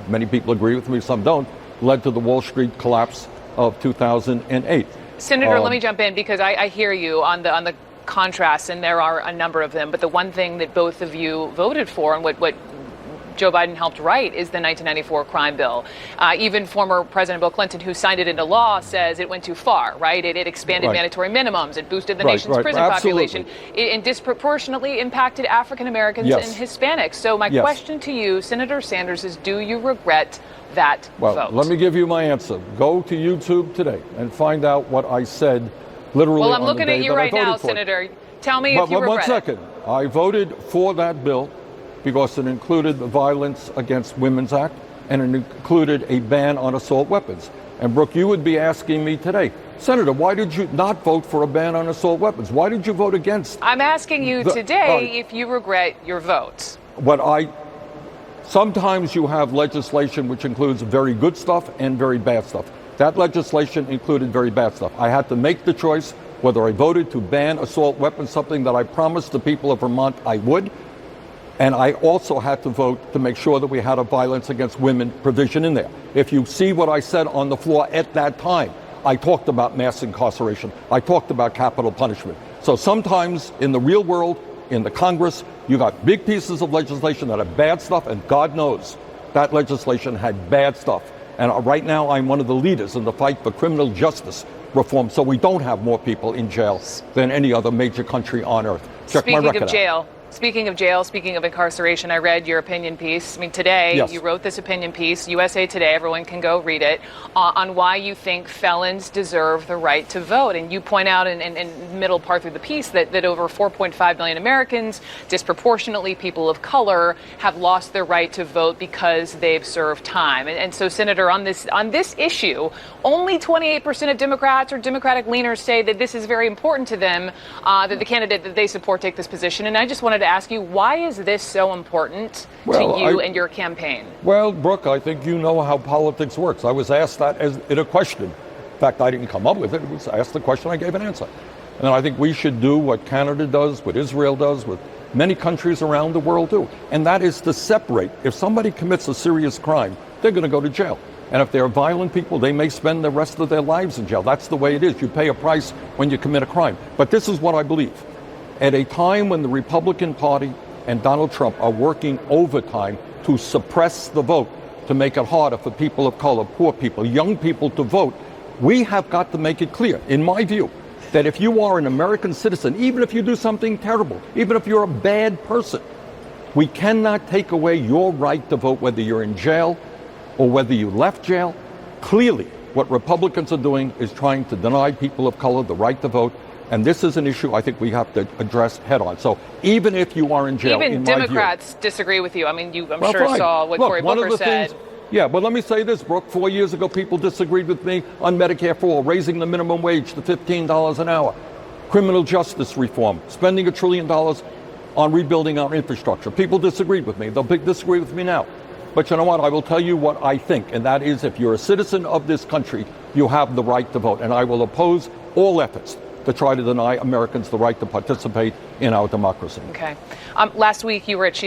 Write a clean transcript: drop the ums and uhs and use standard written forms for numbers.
many people agree with me, some don't, led to the Wall Street collapse of 2008. Senator, let me jump in because I hear you on the contrasts, and there are a number of them. But the one thing that both of you voted for, and what Joe Biden helped write, is the 1994 crime bill. Even former President Bill Clinton, who signed it into law, says it went too far, right? It expanded mandatory minimums. It boosted the nation's prison population. It disproportionately impacted African Americans and Hispanics. So my question to you, Senator Sanders, is do you regret that vote? Well, let me give you my answer. Go to YouTube today and find out what I said literally on the day that I voted for it. Well, I'm looking at you right now, Senator. Tell me if you regret it. 1 second. I voted for that bill because it included the Violence Against Women's Act, and it included a ban on assault weapons. And Brooke, you would be asking me today, Senator, why did you not vote for a ban on assault weapons? Why did you vote against? I'm asking you today if you regret your vote. Sometimes you have legislation which includes very good stuff and very bad stuff. That legislation included very bad stuff. I had to make the choice whether I voted to ban assault weapons, something that I promised the people of Vermont I would. And I also had to vote to make sure that we had a violence against women provision in there. If you see what I said on the floor at that time, I talked about mass incarceration. I talked about capital punishment. So sometimes in the real world, in the Congress, you got big pieces of legislation that have bad stuff, and God knows that legislation had bad stuff. And right now I'm one of the leaders in the fight for criminal justice reform, so we don't have more people in jail than any other major country on earth. Check my record out. Speaking of jail, speaking of incarceration, I read your opinion piece. I mean, today you wrote this opinion piece, USA Today, everyone can go read it, on why you think felons deserve the right to vote. And you point out in the middle part through the piece that over 4.5 million Americans, disproportionately people of color, have lost their right to vote because they've served time. And so, Senator, on this issue, only 28% of Democrats or Democratic leaners say that this is very important to them, that the candidate that they support take this position. And I just wanted to ask you, why is this so important to you and your campaign? Well, Brooke, I think you know how politics works. I was asked that as in a question. In fact, I didn't come up with it. It was asked the question, I gave an answer. And I think we should do what Canada does, what Israel does, what many countries around the world do. And that is to separate. If somebody commits a serious crime, they're going to go to jail. And if they're violent people, they may spend the rest of their lives in jail. That's the way it is. You pay a price when you commit a crime. But this is what I believe. At a time when the Republican Party and Donald Trump are working overtime to suppress the vote, to make it harder for people of color, poor people, young people to vote, we have got to make it clear, in my view, that if you are an American citizen, even if you do something terrible, even if you're a bad person, we cannot take away your right to vote, whether you're in jail or whether you left jail. Clearly, what Republicans are doing is trying to deny people of color the right to vote. And this is an issue I think we have to address head on. So even if you are in jail, even Democrats disagree with you. I mean, I'm sure saw what Cory Booker said. But let me say this, Brooke. 4 years ago, people disagreed with me on Medicare for All, raising the minimum wage to $15 an hour, criminal justice reform, spending $1 trillion on rebuilding our infrastructure. People disagreed with me. They'll disagree with me now. But you know what? I will tell you what I think, and that is if you're a citizen of this country, you have the right to vote. And I will oppose all efforts to try to deny Americans the right to participate in our democracy. Okay. Last week, you were at She